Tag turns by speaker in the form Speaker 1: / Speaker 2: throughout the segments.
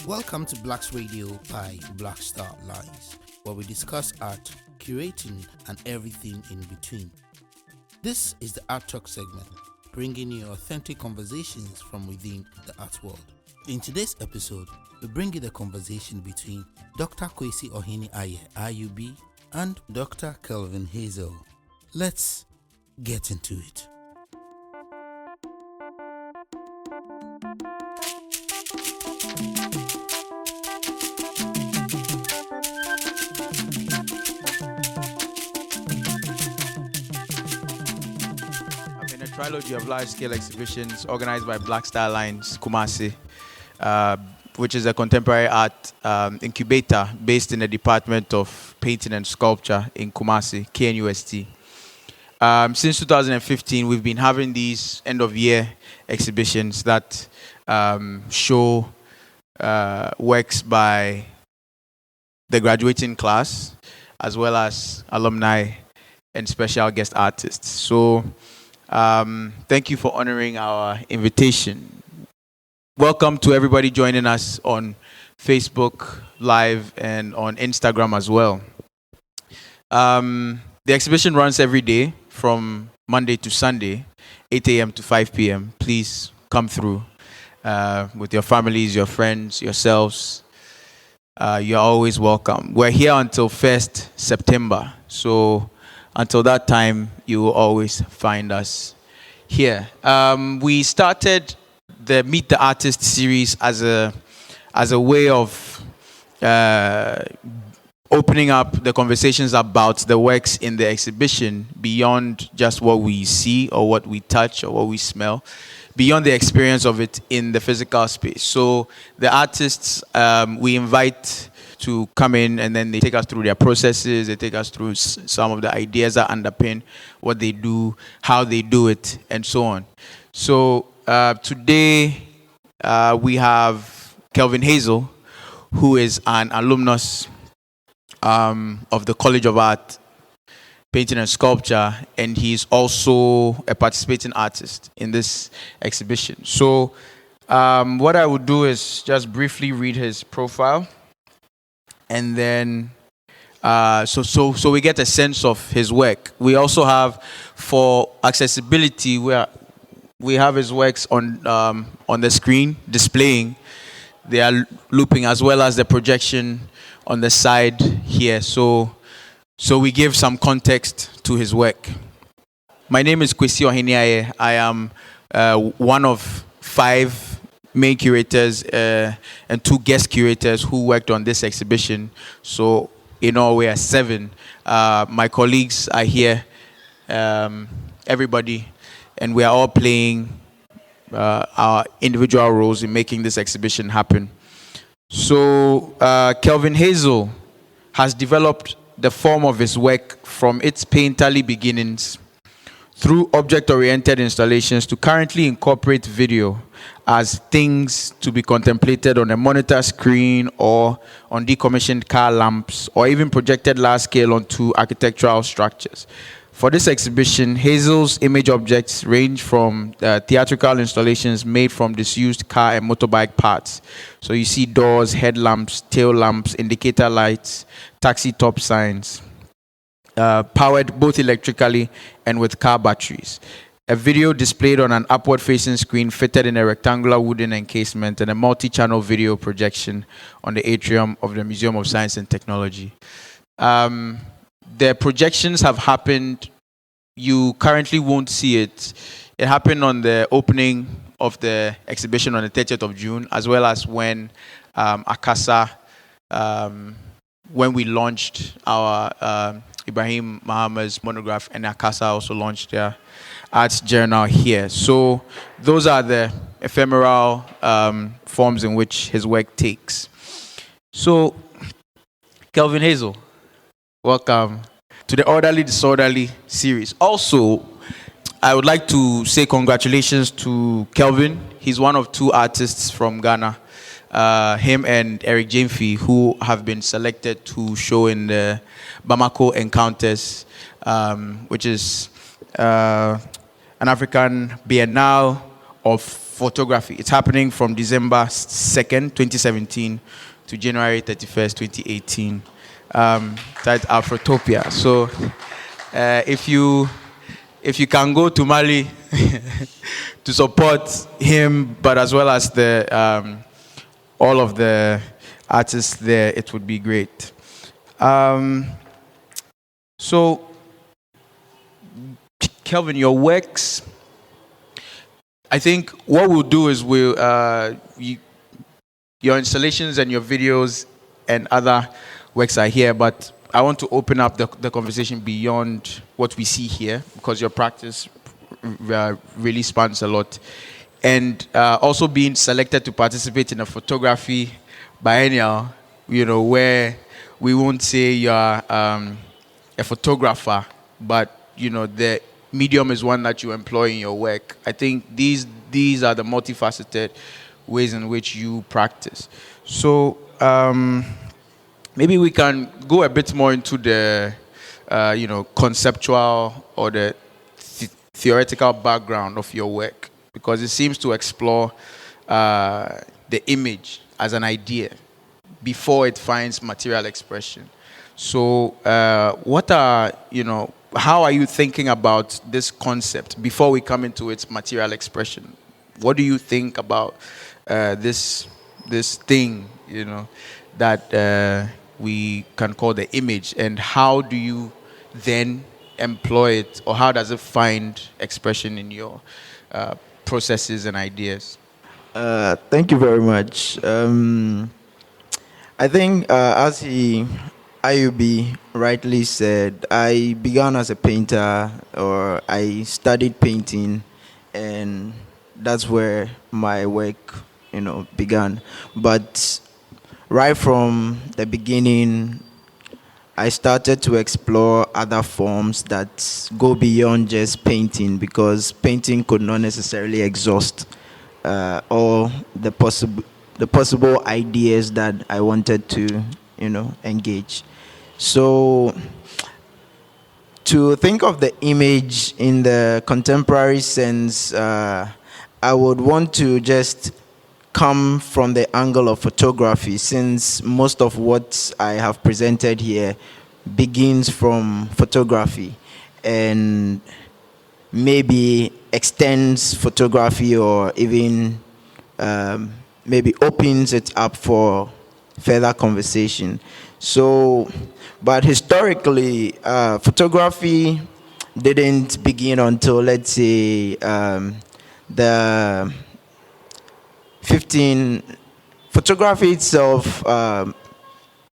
Speaker 1: Welcome to Blacks Radio by blaxTARLINES, where we discuss art, curating, and everything in between. This is the Art Talk segment, bringing you authentic conversations from within the art world. In today's episode, we bring you the conversation between Dr. Kwasi Ohene-Ayeh, IUB, and Dr. Kelvin Haizel. Let's get into it.
Speaker 2: Trilogy of large-scale exhibitions organized by blaxTARLINES, Kumasi, which is a contemporary art incubator based in the Department of Painting and Sculpture in Kumasi, KNUST. Since 2015, we've been having these end-of-year exhibitions that show works by the graduating class, as well as alumni and special guest artists. So, thank you for honoring our invitation. Welcome to everybody joining us on Facebook Live and on Instagram as well. The exhibition runs every day from Monday to Sunday, 8 a.m. to 5 p.m. Please come through with your families, your friends, yourselves. You're always welcome. We're here until 1st September. So until that time, you will always find us here. We started the Meet the Artist series as a way of opening up the conversations about the works in the exhibition beyond just what we see or what we touch or what we smell, beyond the experience of it in the physical space. So the artists we invite to come in, and then they take us through their processes, they take us through some of the ideas that underpin what they do, how they do it, and so on. So today we have Kelvin Haizel, who is an alumnus of the College of Art, Painting and Sculpture, and he's also a participating artist in this exhibition. So what I would do is just briefly read his profile, and then so we get a sense of his work. We also have, for accessibility, where we have his works on the screen displaying. They are looping, as well as the projection on the side here. So we give some context to his work. My name is Kwasi Ohene-Ayeh. I am one of 5 main curators and 2 guest curators who worked on this exhibition. So in all, we are 7. My colleagues are here, everybody, and we are all playing our individual roles in making this exhibition happen. So Kelvin Haizel has developed the form of his work from its painterly beginnings through object-oriented installations to currently incorporate video as things to be contemplated on a monitor screen or on decommissioned car lamps, or even projected large scale onto architectural structures. For this exhibition, Haizel's image objects range from theatrical installations made from disused car and motorbike parts. So you see doors, headlamps, tail lamps, indicator lights, taxi top signs, powered both electrically and with car batteries. A video displayed on an upward-facing screen fitted in a rectangular wooden encasement, and a multi-channel video projection on the atrium of the Museum of Science and Technology. The projections have happened. You currently won't see it. It happened on the opening of the exhibition on the 30th of June, as well as when Akasa, when we launched our Ibrahim Muhammad's monograph, and Akasa also launched their arts journal here. So those are the ephemeral forms in which his work takes. So, Kelvin Haizel, welcome to the Orderly Disorderly series. Also, I would like to say congratulations to Kelvin. He's one of 2 artists from Ghana, him and Eric Jamfi, who have been selected to show in the Bamako Encounters, which is an African Biennale of photography. It's happening from December 2nd, 2017 to January 31st, 2018. That's Afrotopia. So if you can go to Mali to support him, but as well as the all of the artists there, it would be great. So, Kelvin, your works, I think what we'll do is your installations and your videos and other works are here, but I want to open up the conversation beyond what we see here, because your practice really spans a lot. And also being selected to participate in a photography biennial, where we won't say you're a photographer, but, the medium is one that you employ in your work. I think these are the multifaceted ways in which you practice. So maybe we can go a bit more into the, conceptual or the theoretical background of your work, because it seems to explore the image as an idea before it finds material expression. So how are you thinking about this concept before we come into its material expression? What do you think about this thing, that we can call the image, and how do you then employ it, or how does it find expression in your processes and ideas?
Speaker 3: Thank you very much. I think, as IUB rightly said, I began as a painter, or I studied painting, and that's where my work, began. But right from the beginning, I started to explore other forms that go beyond just painting, because painting could not necessarily exhaust all the possible ideas that I wanted to, engage. So to think of the image in the contemporary sense, I would want to just come from the angle of photography, since most of what I have presented here begins from photography and maybe extends photography, or even maybe opens it up for further conversation. So, but historically, photography didn't begin until, let's say, the photography itself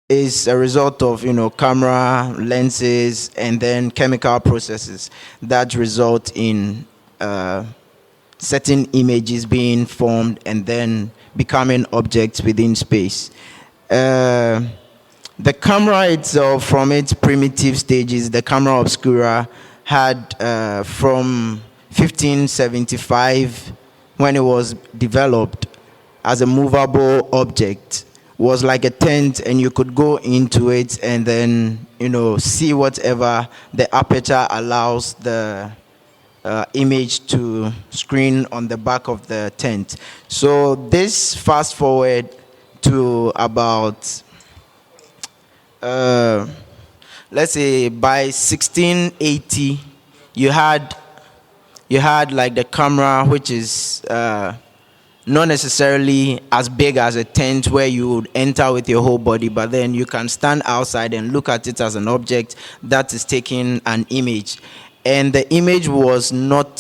Speaker 3: is a result of, camera, lenses, and then chemical processes that result in certain images being formed and then becoming objects within space. The camera itself, from its primitive stages, the camera obscura had from 1575, when it was developed as a movable object, was like a tent, and you could go into it and then, see whatever the aperture allows the image to screen on the back of the tent. So this fast forward to about, let's say by 1680, you had like the camera, which is not necessarily as big as a tent where you would enter with your whole body, but then you can stand outside and look at it as an object that is taking an image. And the image was not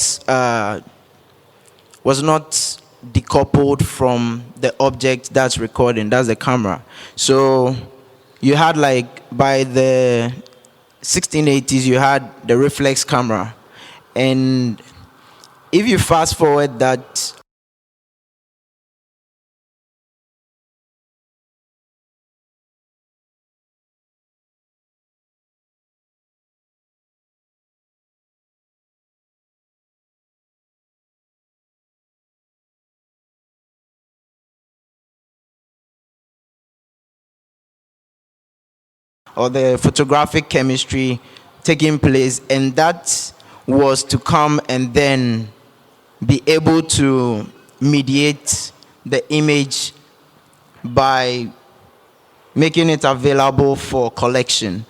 Speaker 3: decoupled from the object that's recording, that's the camera. So you had, like, by the 1680s, you had the reflex camera. And if you fast forward that, or the photographic chemistry taking place, and that was to come and then be able to mediate the image by making it available for collection.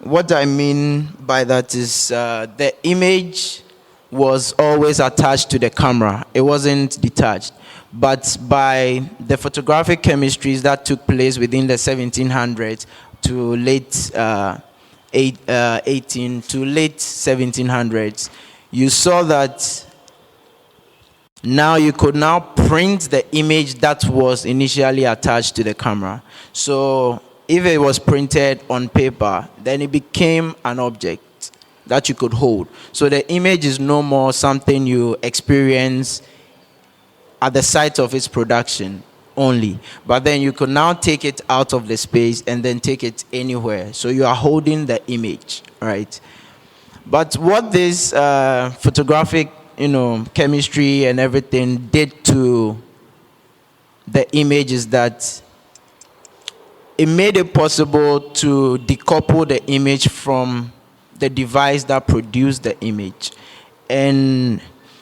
Speaker 3: What I mean by that is the image was always attached to the camera. It wasn't detached. But by the photographic chemistries that took place within the 1700s to late 18 to late 1700s, you saw that now you could now print the image that was initially attached to the camera. So if it was printed on paper, then it became an object that you could hold. So the image is no more something you experience at the site of its production only, but then you could now take it out of the space and then take it anywhere. So you are holding the image, right? But what this photographic, chemistry and everything did to the image is that it made it possible to decouple the image from the device that produced the image. And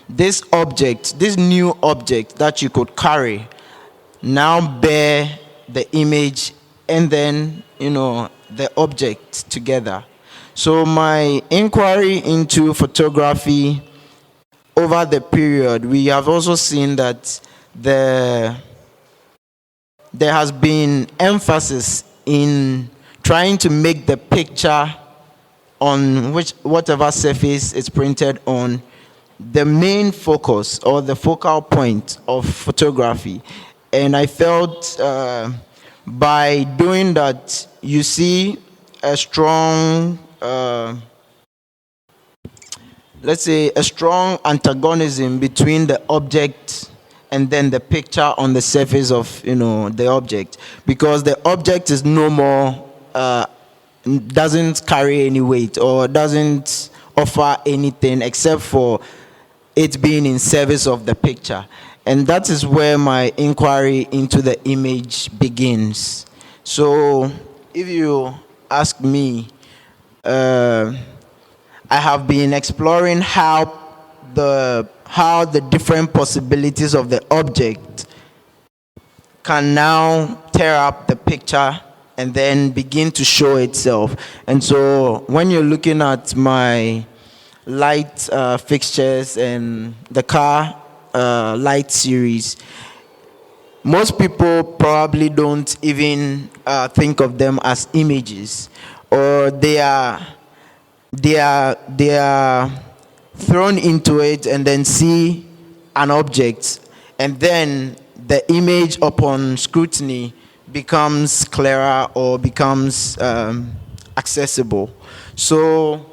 Speaker 3: this object, this new object that you could carry, now bear the image and then, the object together. So my inquiry into photography over the period, we have also seen that there has been emphasis in trying to make the picture on whatever surface it's printed on the main focus or the focal point of photography. And I felt by doing that, you see a strong, let's say, a strong antagonism between the object and then the picture on the surface of, the object. Because the object is no more, doesn't carry any weight or doesn't offer anything except for it being in service of the picture. And that is where my inquiry into the image begins. So if you ask me, I have been exploring how the different possibilities of the object can now tear up the picture and then begin to show itself. And so when you're looking at my light fixtures and the car light series, most people probably don't even think of them as images, or they are thrown into it and then see an object, and then the image upon scrutiny becomes clearer or becomes accessible. So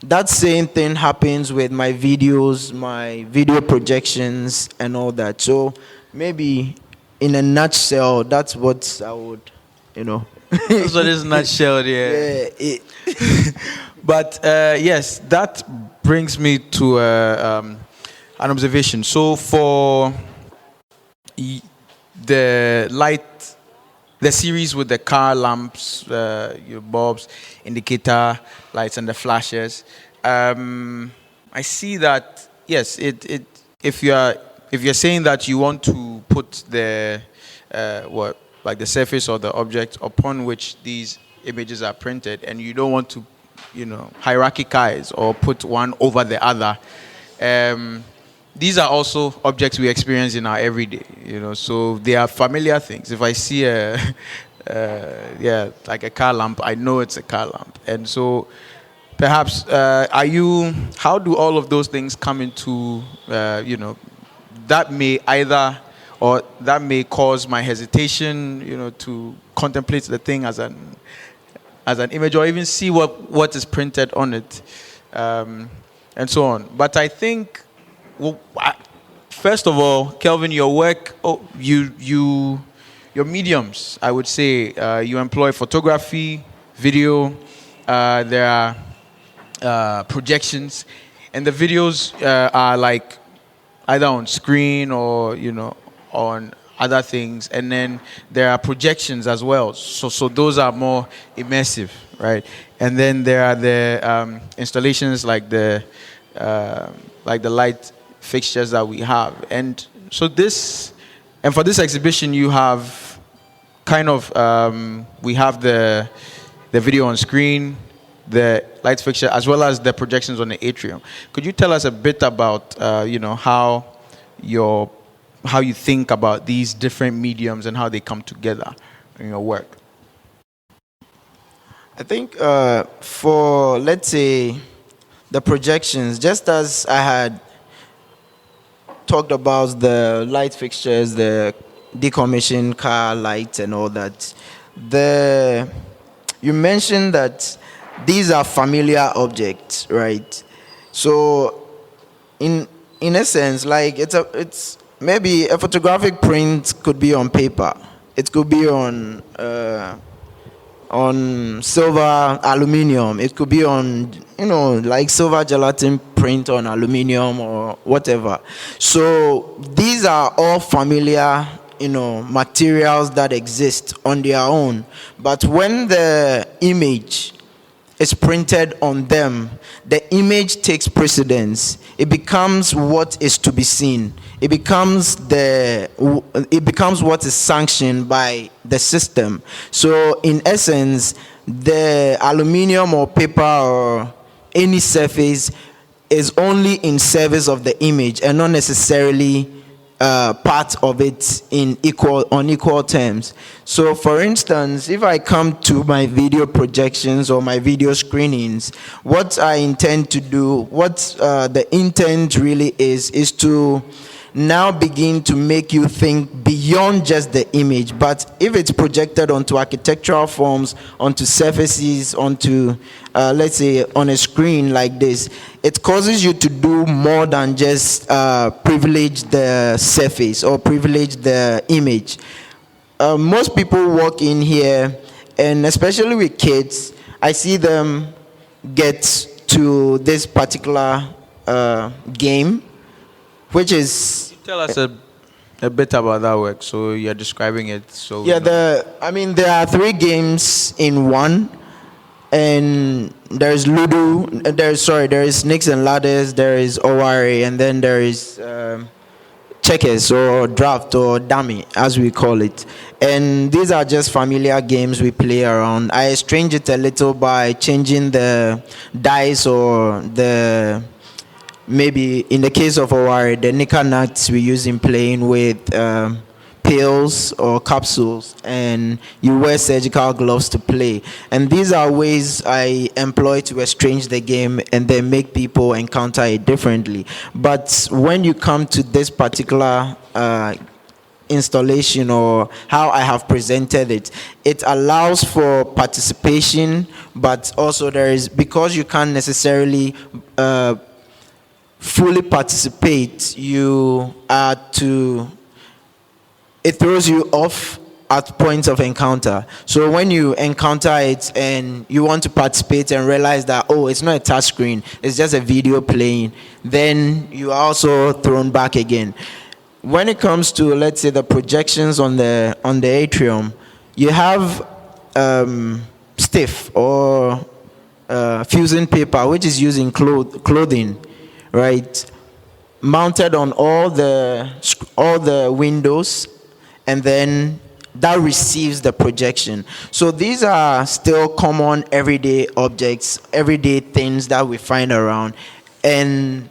Speaker 3: that same thing happens with my videos, my video projections, and all that. So maybe in a nutshell, that's what I would,
Speaker 2: That's what is nutshell, yeah. But yes, that brings me to an observation. So for the series with the car lamps, your bulbs, indicator lights, and the flashes, I see that yes, if you're saying that you want to put the the surface or the object upon which these images are printed, and you don't want to hierarchize or put one over the other. These are also objects we experience in our everyday, so they are familiar things. If I see like a car lamp, I know it's a car lamp. And so perhaps, how do all of those things come into, that may cause my hesitation, to contemplate the thing as an image, or even see what is printed on it, and so on. But I think, first of all, Kelvin, your work, your mediums, I would say, you employ photography, video, there are projections, and the videos are like either on screen or on other things, and then there are projections as well. So those are more immersive, right? And then there are the installations like the light fixtures that we have. And so for this exhibition, you have kind of, we have the video on screen, the light fixture, as well as the projections on the atrium. Could you tell us a bit about, how you think about these different mediums and how they come together in your work?
Speaker 3: I think for, let's say, the projections, just as I had talked about the light fixtures, the decommissioned car lights and all that, you mentioned that these are familiar objects, right? So in essence, like it's maybe a photographic print could be on paper. It could be on silver aluminum. It could be on, like silver gelatin print on aluminum or whatever. So these are all familiar, materials that exist on their own. But when the image is printed on them, the image takes precedence. It becomes what is to be seen. It becomes what is sanctioned by the system. So in essence, the aluminum or paper or any surface is only in service of the image and not necessarily part of it on equal terms. So for instance, if I come to my video projections or my video screenings, what I intend to do, what the intent really is to now begin to make you think beyond just the image. But if it's projected onto architectural forms, onto surfaces, onto, let's say, on a screen like this, it causes you to do more than just privilege the surface or privilege the image. Most people walk in here, and especially with kids, I see them get to this particular game, which is...
Speaker 2: Tell us a bit about that work. So you're describing it. So
Speaker 3: yeah, there are 3 games in one, and there's Ludo. There is Snakes and Ladders. There is Owari, and then there is checkers or draft or dummy, as we call it. And these are just familiar games we play around. I estrange it a little by changing the dice or the... Maybe in the case of Owari, the knickknacks we use in playing with pills or capsules, and you wear surgical gloves to play. And these are ways I employ to estrange the game and then make people encounter it differently. But when you come to this particular installation or how I have presented it, it allows for participation, but also because you can't necessarily fully participate, it throws you off at points of encounter. So when you encounter it and you want to participate and realize that, it's not a touch screen, it's just a video playing, then you are also thrown back again. When it comes to, let's say, the projections on the atrium, you have stiff or fusing paper, which is used in clothing, right, mounted on all the windows, and then that receives the projection. So these are still common everyday objects, everyday things that we find around, and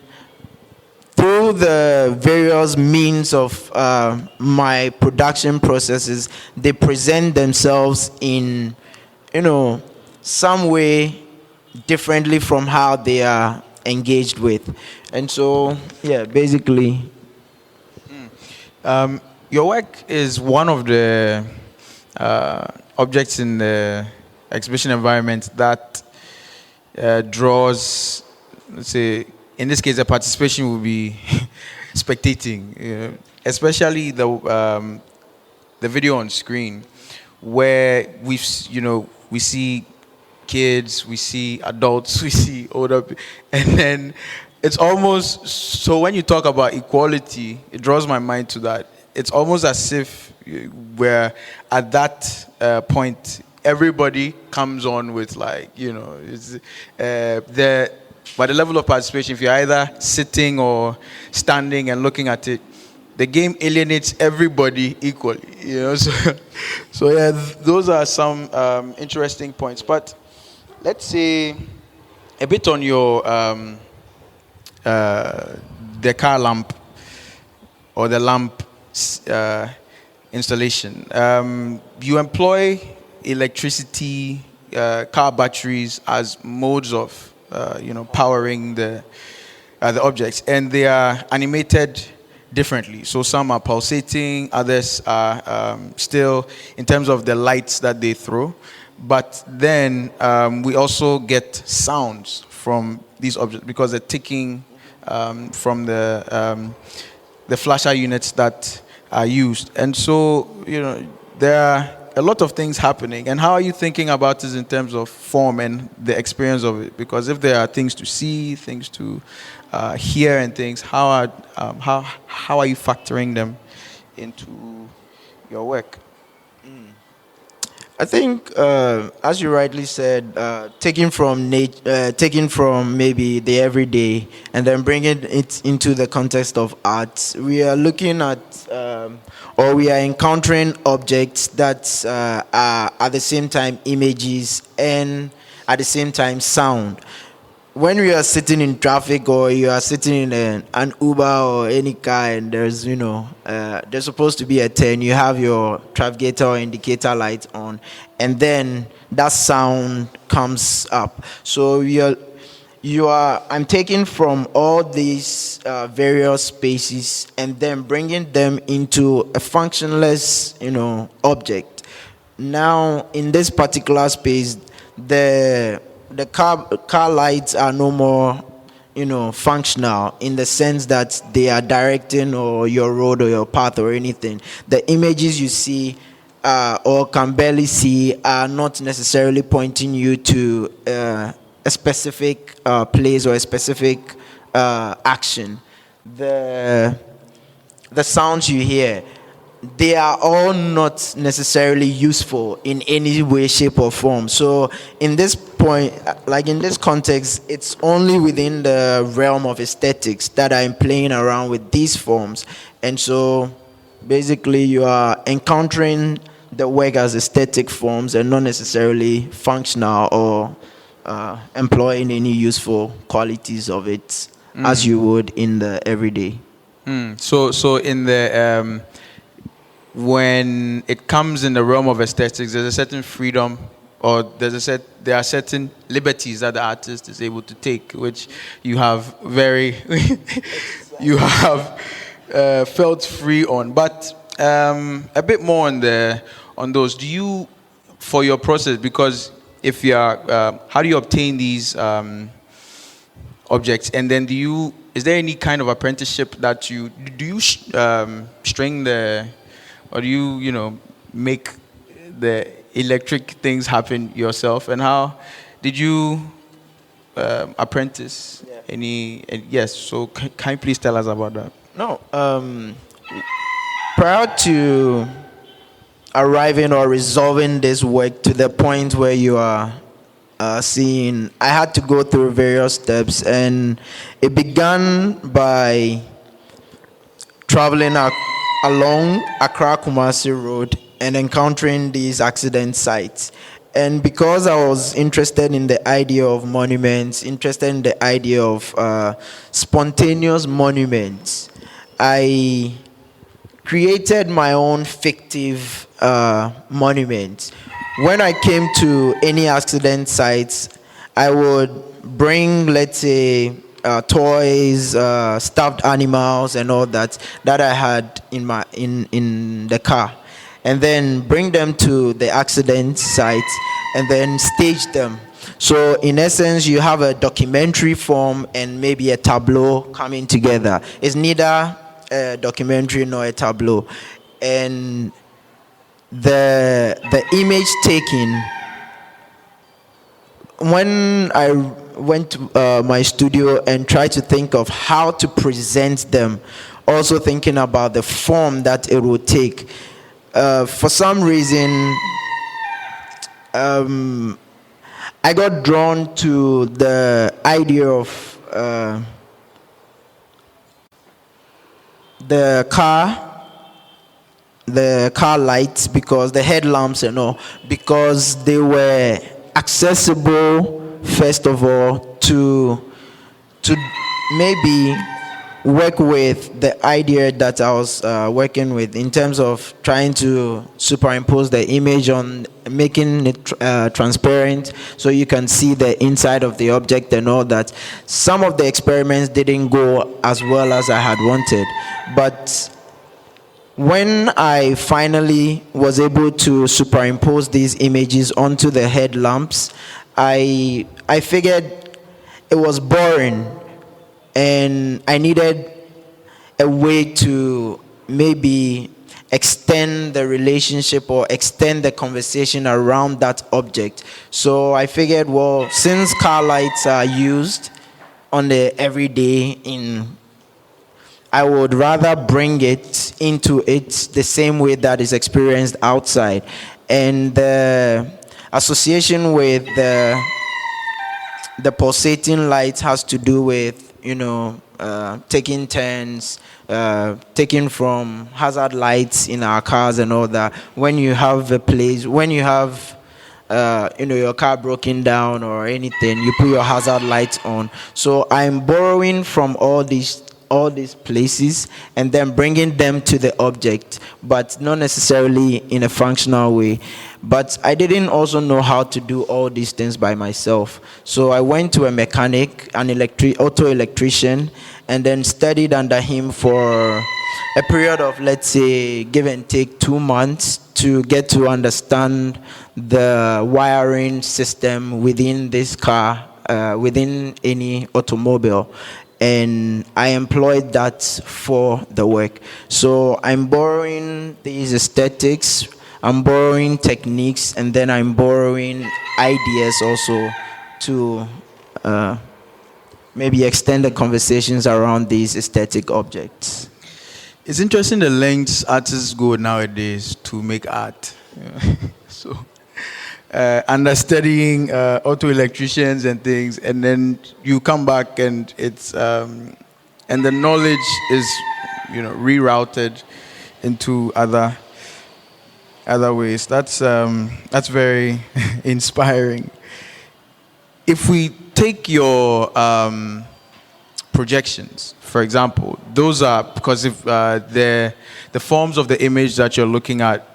Speaker 3: through the various means of my production processes, they present themselves in, some way differently from how they are engaged with. And so, yeah, basically.
Speaker 2: Your work is one of the objects in the exhibition environment that draws, let's say, in this case, the participation will be spectating, especially the video on screen, where we see kids, we see adults, we see older, and then it's almost, so when you talk about equality, it draws my mind to that. It's almost as if we're at that point, everybody comes on with, like, But the level of participation, if you're either sitting or standing and looking at it, the game alienates everybody equally. So yeah, those are some interesting points. But let's say a bit on your the car lamp or the lamp installation. You employ electricity, car batteries as modes of powering the objects, and they are animated differently. So some are pulsating, others are still in terms of the lights that they throw. But then we also get sounds from these objects because they're ticking from the flasher units that are used. And so, there are a lot of things happening. And how are you thinking about this in terms of form and the experience of it? Because if there are things to see, things to hear and things, how are you factoring them into your work?
Speaker 3: I think, as you rightly said, taking from maybe the everyday and then bringing it into the context of art, we are looking at or we are encountering objects that are at the same time images and at the same time sound. When we are sitting in traffic or you are sitting in an Uber or any car and there's there's supposed to be a turn, you have your trafficator or indicator light on, and then that sound comes up. So I'm taking from all these various spaces and then bringing them into a functionless object. Now in this particular space, the car lights are no more functional in the sense that they are directing or your road or your path or anything. The images you see or can barely see are not necessarily pointing you to a specific place or a specific action. The sounds you hear, they are all not necessarily useful in any way, shape, or form. So in this point, like in this context, it's only within the realm of aesthetics that I'm playing around with these forms. And so basically you are encountering the work as aesthetic forms and not necessarily functional or employing any useful qualities of it as you would in the everyday.
Speaker 2: So in the when it comes in the realm of aesthetics, there's a certain freedom, or there are certain liberties that the artist is able to take, which you have felt free on. But a bit more on those. Do you, for your process, because if you are, how do you obtain these objects, and then is there any kind of apprenticeship that you string or do you make the electric things happen yourself? And how did you apprentice any? Yes, so can you please tell us about that?
Speaker 3: No, prior to arriving or resolving this work to the point where you are seeing, I had to go through various steps, and it began by traveling along Accra Kumasi Road and encountering these accident sites. And because I was interested in the idea of monuments, interested in the idea of spontaneous monuments, I created my own fictive monument. When I came to any accident sites, I would bring, let's say, toys, stuffed animals, and all that I had in the car, and then bring them to the accident site and then stage them. So in essence, you have a documentary form and maybe a tableau coming together. It's neither a documentary nor a tableau, and the image taken. When I went to my studio and tried to think of how to present them, also thinking about the form that it would take. For some reason, I got drawn to the idea of the car lights, because the headlamps and all, because they were accessible first of all to maybe work with the idea that I was working with, in terms of trying to superimpose the image on, making it transparent so you can see the inside of the object and all that. Some of the experiments didn't go as well as I had wanted, but when I finally was able to superimpose these images onto the headlamps, I figured it was boring, and I needed a way to maybe extend the relationship or extend the conversation around that object. So I figured, well, since car lights are used on the everyday, I would rather bring it into it the same way that is experienced outside. And the association with the pulsating light has to do with, taking turns, taking from hazard lights in our cars and all that. When you have a place, when you have your car broken down or anything, you put your hazard lights on. So I'm borrowing from all these places and then bringing them to the object, but not necessarily in a functional way. But I didn't also know how to do all these things by myself. So I went to a mechanic, an auto electrician, and then studied under him for a period of, let's say, give and take 2 months, to get to understand the wiring system within this car, within any automobile. And I employed that for the work. So I'm borrowing these aesthetics, I'm borrowing techniques, and then I'm borrowing ideas also to maybe extend the conversations around these aesthetic objects.
Speaker 2: It's interesting the lengths artists go nowadays to make art. So, under studying auto electricians and things, and then you come back and it's and the knowledge is rerouted into other ways. That's very inspiring. If we take your projections, for example, those are, because if the forms of the image that you're looking at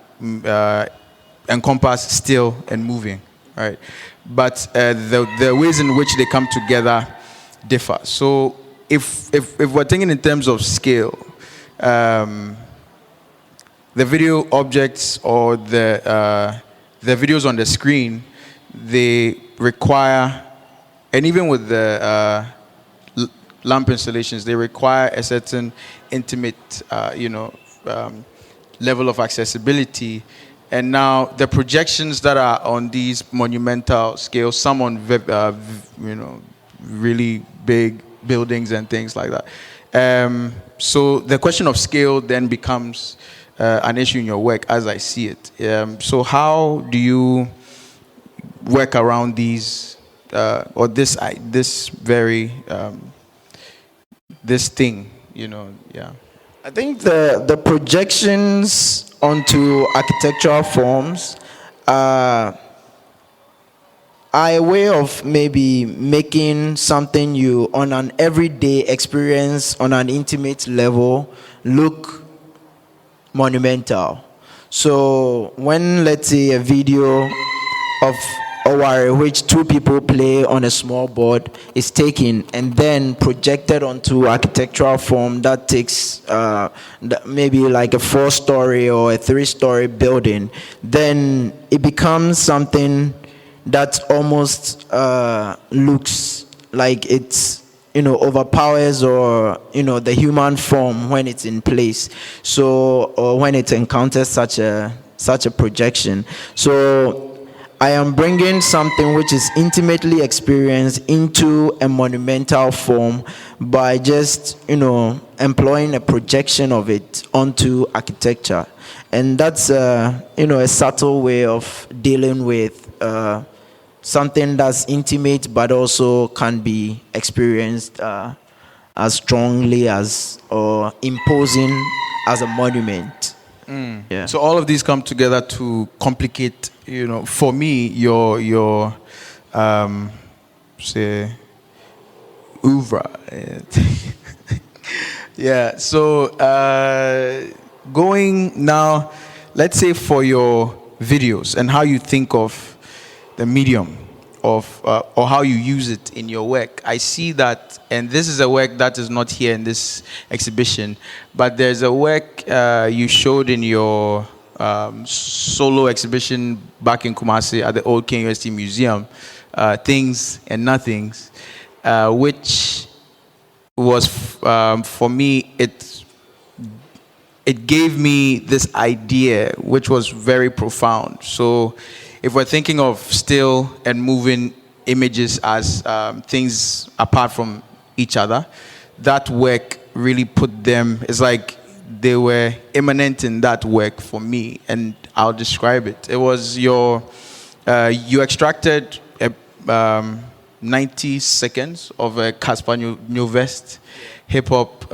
Speaker 2: encompass still and moving, right? But the ways in which they come together differ. So if we're thinking in terms of scale, the video objects or the videos on the screen, they require, and even with the lamp installations, they require a certain intimate, level of accessibility. And now the projections that are on these monumental scales, some on really big buildings and things like that. So the question of scale then becomes an issue in your work, as I see it. So how do you work around these or this very this thing? Yeah.
Speaker 3: I think the projections onto architectural forms are a way of maybe making something you, on an everyday experience, on an intimate level, look monumental. So when, let's say, a video of Oware, which 2 people play on a small board, is taken and then projected onto architectural form that takes maybe like a 4-story or a 3-story building, then it becomes something that almost looks like it's overpowers or the human form when it's in place. So, or when it encounters such a projection. So I am bringing something which is intimately experienced into a monumental form by just, employing a projection of it onto architecture. And that's, a subtle way of dealing with something that's intimate but also can be experienced as strongly as or imposing as a monument. Yeah.
Speaker 2: So all of these come together to complicate, for me, your say oeuvre. Yeah. So going now, let's say for your videos and how you think of the medium of or how you use it in your work. I see that, and this is a work that is not here in this exhibition, but there's a work you showed in your solo exhibition back in Kumasi at the Old King University Museum, Things and Nothings, which was for me, it gave me this idea which was very profound. So if we're thinking of still and moving images as things apart from each other, that work really put them, it's like they were immanent in that work for me, and I'll describe it. It was you extracted 90 seconds of a Caspar Nyovest hip-hop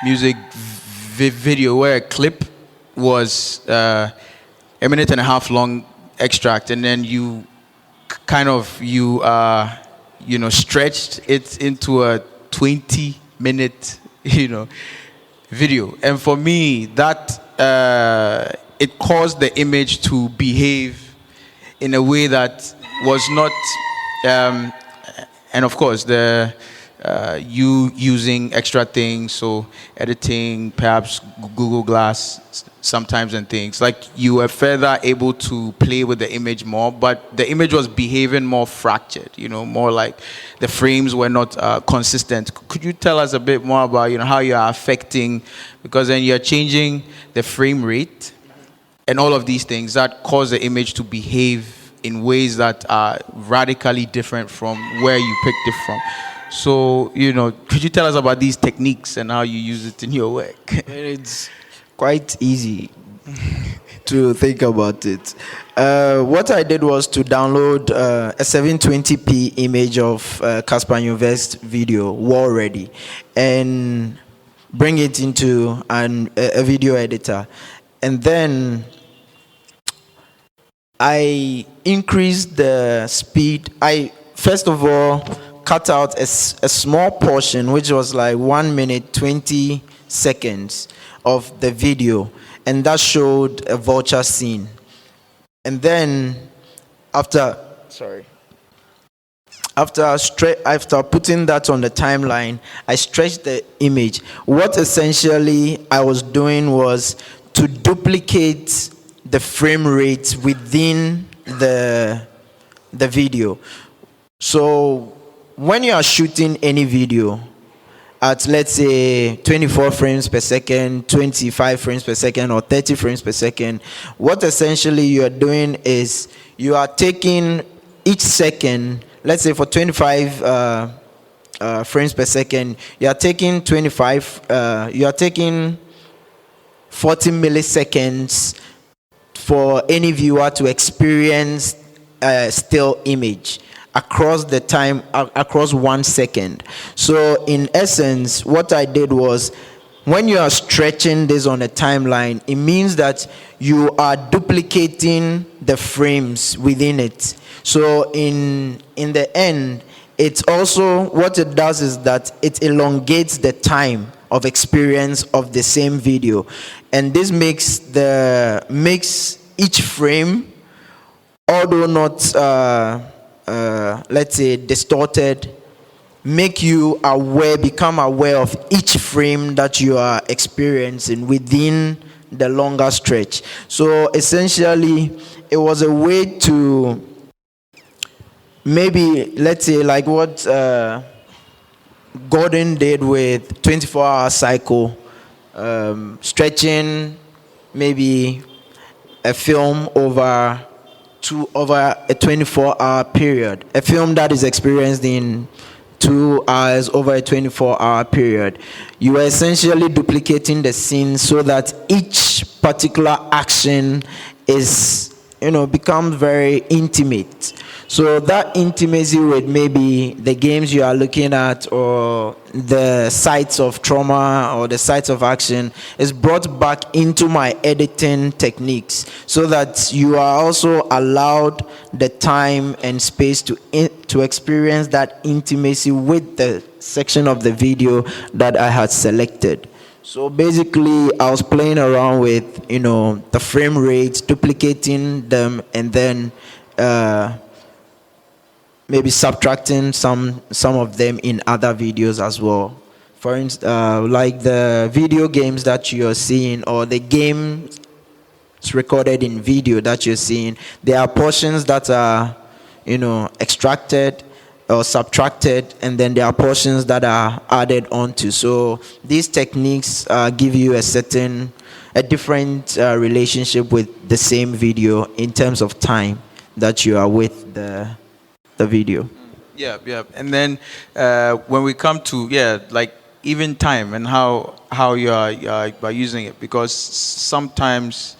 Speaker 2: music video where a clip was a minute and a half long extract, and then you stretched it into a 20-minute video. And for me, that it caused the image to behave in a way that was not and of course you using extra things, so editing, perhaps Google Glass sometimes and things, like you were further able to play with the image more, but the image was behaving more fractured, more like the frames were not consistent. Could you tell us a bit more about how you are affecting, because then you're changing the frame rate and all of these things that cause the image to behave in ways that are radically different from where you picked it from. So, could you tell us about these techniques and how you use it in your work?
Speaker 3: It's quite easy to think about it. What I did was to download a 720p image of Caspar Nyovest video, War Ready, and bring it into a video editor. And then I increased the speed. I, first of all, cut out a small portion, which was like 1 minute, 20 seconds of the video. And that showed a vulture scene. And then after putting that on the timeline, I stretched the image. What essentially I was doing was to duplicate the frame rate within the video. So when you are shooting any video at, let's say, 24 frames per second, 25 frames per second, or 30 frames per second, what essentially you are doing is you are taking each second, let's say for 25 frames per second, you are taking 40 milliseconds for any viewer to experience a still image across the time, across 1 second. So in essence, what I did was, when you are stretching this on a timeline, it means that you are duplicating the frames within it. So in the end, it's also, what it does is that it elongates the time of experience of the same video. And this makes each frame, although not let's say distorted, make you become aware of each frame that you are experiencing within the longer stretch. So essentially, it was a way to maybe, let's say, like what Gordon did with 24-hour cycle, stretching maybe a film over a 24-hour period, a film that is experienced in 2 hours over a 24-hour period. You are essentially duplicating the scene so that each particular action is becomes very intimate. So that intimacy with maybe the games you are looking at or the sites of trauma or the sites of action is brought back into my editing techniques, so that you are also allowed the time and space to experience that intimacy with the section of the video that I had selected. So basically, I was playing around with, the frame rates, duplicating them, and then maybe subtracting some of them in other videos as well. For instance, like the video games that you're seeing, or the games recorded in video that you're seeing, there are portions that are, extracted or subtracted, and then there are portions that are added onto. So these techniques give you a different relationship with the same video in terms of time that you are with the video.
Speaker 2: Yeah. And then when we come to like even time and how you are using it, because sometimes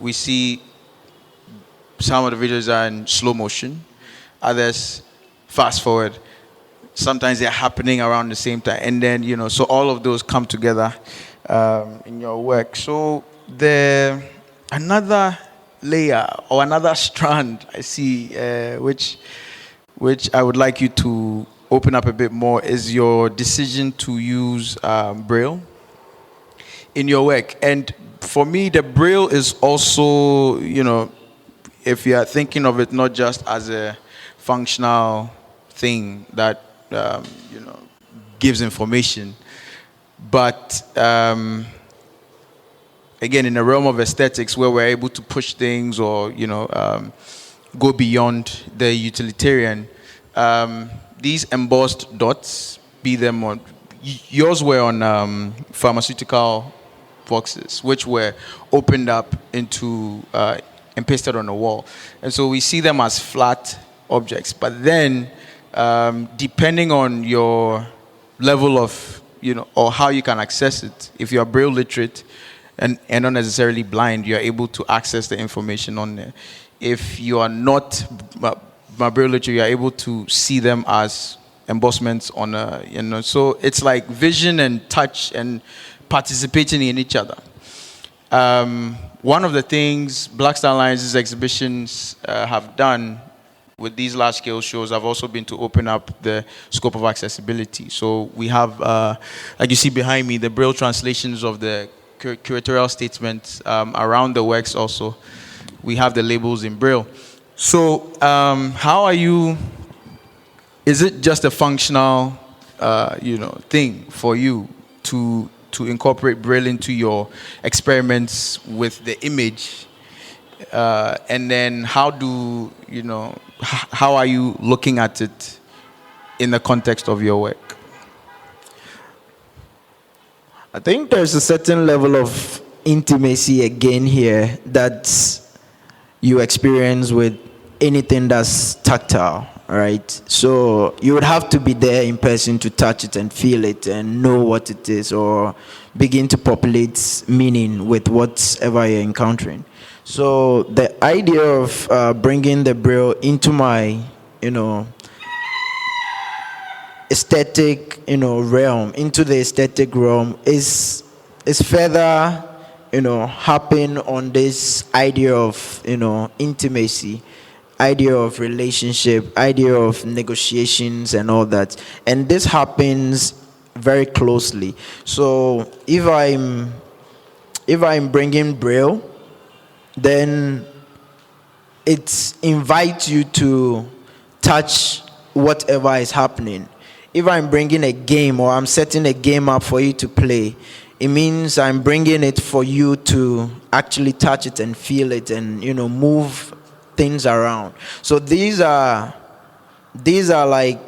Speaker 2: we see some of the videos are in slow motion, others fast forward. Sometimes they're happening around the same time, and then so all of those come together in your work. So another layer or another strand I see, which I would like you to open up a bit more, is your decision to use Braille in your work. And for me, the Braille is also, if you are thinking of it not just as a functional thing that gives information, but again, in the realm of aesthetics, where we're able to push things or go beyond the utilitarian, these embossed dots, be them on yours were on pharmaceutical boxes, which were opened up into and pasted on the wall, and so we see them as flat objects. But then, depending on your level of or how you can access it, if you are Braille literate and not necessarily blind, you are able to access the information on there. If you are not Braille literate, you are able to see them as embossments on a, so it's like vision and touch and participating in each other. One of the things blaxTARLINES' exhibitions have done with these large-scale shows have also been to open up the scope of accessibility. So we have, like you see behind me, the Braille translations of the curatorial statements around the works also. We have the labels in Braille. So how are you, is it just a functional thing for you to incorporate Braille into your experiments with the image? And then how are you looking at it in the context of your work?
Speaker 3: I think there's a certain level of intimacy again here that you experience with anything that's tactile, right? So you would have to be there in person to touch it and feel it and know what it is, or begin to populate meaning with whatever you're encountering. So the idea of bringing the Braille into my, aesthetic, realm, into the aesthetic realm is further, harping on this idea of, intimacy, idea of relationship, idea of negotiations and all that. And this happens very closely. So if I'm bringing Braille, then it invites you to touch whatever is happening. If I'm bringing a game or I'm setting a game up for you to play, it means I'm bringing it for you to actually touch it and feel it and, move things around. So these are like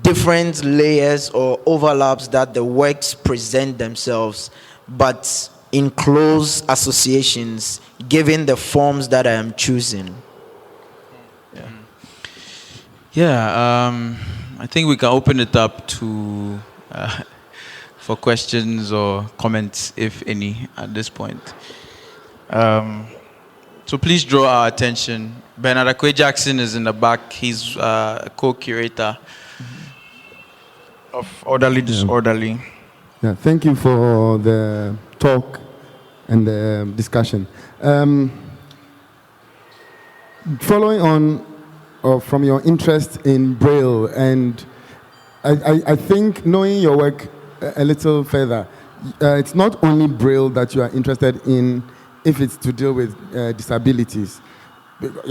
Speaker 3: different layers or overlaps that the works present themselves, but in close associations, given the forms that I am choosing.
Speaker 2: I think we can open it up to for questions or comments, if any, at this point. So please draw our attention. Bernard Akwe Jackson is in the back. He's a co-curator of Orderly Disorderly.
Speaker 4: Yeah, thank you for the talk and the discussion. Following on from your interest in Braille, and I think knowing your work a little further, it's not only Braille that you are interested in if it's to deal with disabilities.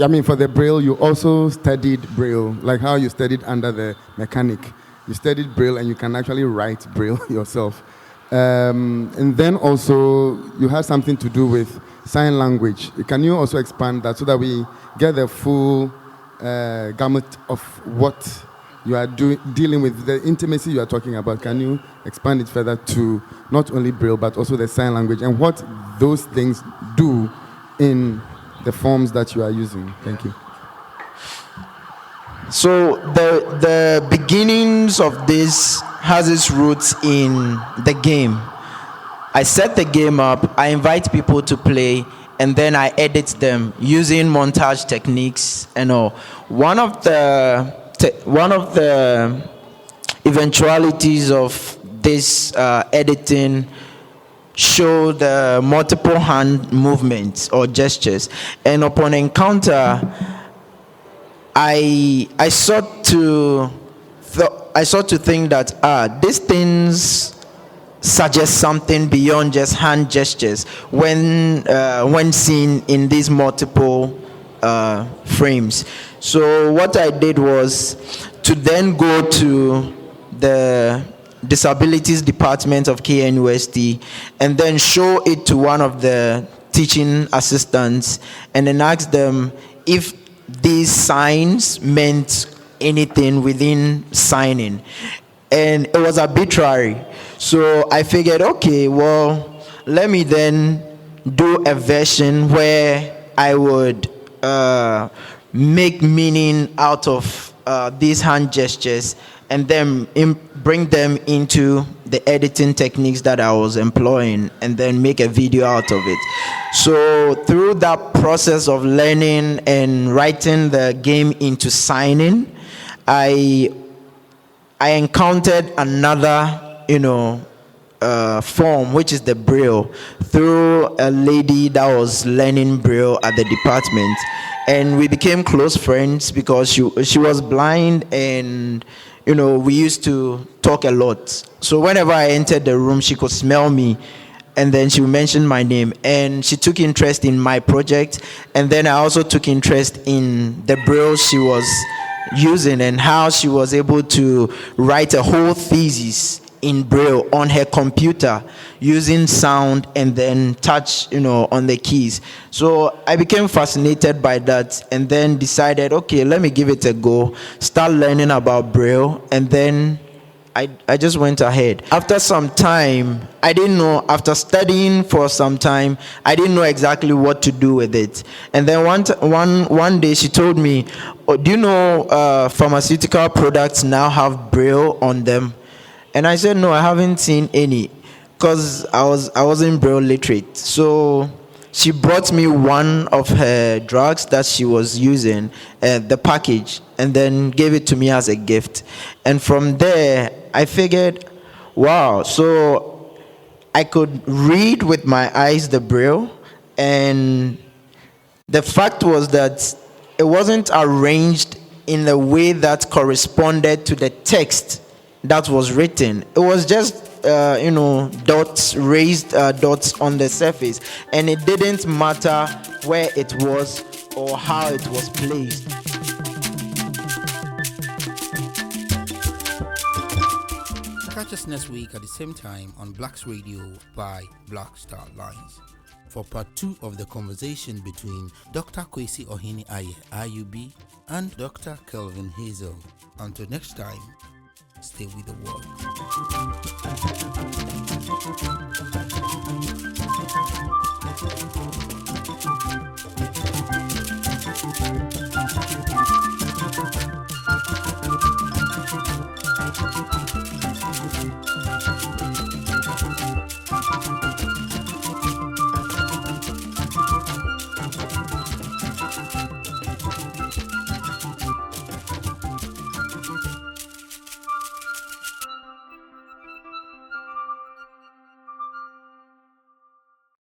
Speaker 4: I mean, for the Braille, you also studied Braille, like how you studied under the mechanic. You studied Braille and you can actually write Braille yourself. And then also, you had something to do with sign language. Can you also expand that so that we get the full gamut of what you are dealing with, the intimacy you are talking about? Can you expand it further to not only Braille, but also the sign language and what those things do in the forms that you are using? Thank you.
Speaker 3: So the beginnings of this has its roots in the game. I set the game up, I invite people to play, and then I edit them using montage techniques and all. One of the eventualities of this editing show the multiple hand movements or gestures, and upon encounter, I sought to think that these things suggest something beyond just hand gestures when seen in these multiple frames. So what I did was to then go to the disabilities department of KNUST and then show it to one of the teaching assistants and then ask them if these signs meant anything within signing. And it was arbitrary. So I figured, okay, well, let me then do a version where I would make meaning out of these hand gestures and then bring them into the editing techniques that I was employing and then make a video out of it. So through that process of learning and writing the game into signing, I encountered another, form, which is the Braille, through a lady that was learning Braille at the department. And we became close friends because she was blind and, we used to talk a lot. So whenever I entered the room, she could smell me. And then she would mention my name. And she took interest in my project. And then I also took interest in the Braille she was using and how she was able to write a whole thesis in Braille on her computer using sound and then touch, on the keys. So I became fascinated by that and then decided, okay, let me give it a go, start learning about Braille, and then I just went ahead. After some time, after studying for some time, I didn't know exactly what to do with it. And then one day she told me, do you know pharmaceutical products now have Braille on them? And I said, no, I haven't seen any, because I wasn't Braille literate. So she brought me one of her drugs that she was using, the package, and then gave it to me as a gift. And from there, I figured, wow, so I could read with my eyes the Braille, and the fact was that it wasn't arranged in the way that corresponded to the text that was written. It was just dots, raised dots on the surface, and it didn't matter where it was or how it was placed.
Speaker 1: Catch us next week at the same time on Blacks Radio by blaxTARLINES for part 2 of the conversation between Dr. Kwasi Ohene-Ayeh, IUB, and Dr. Kelvin Haizel. Until next time, stay with the world.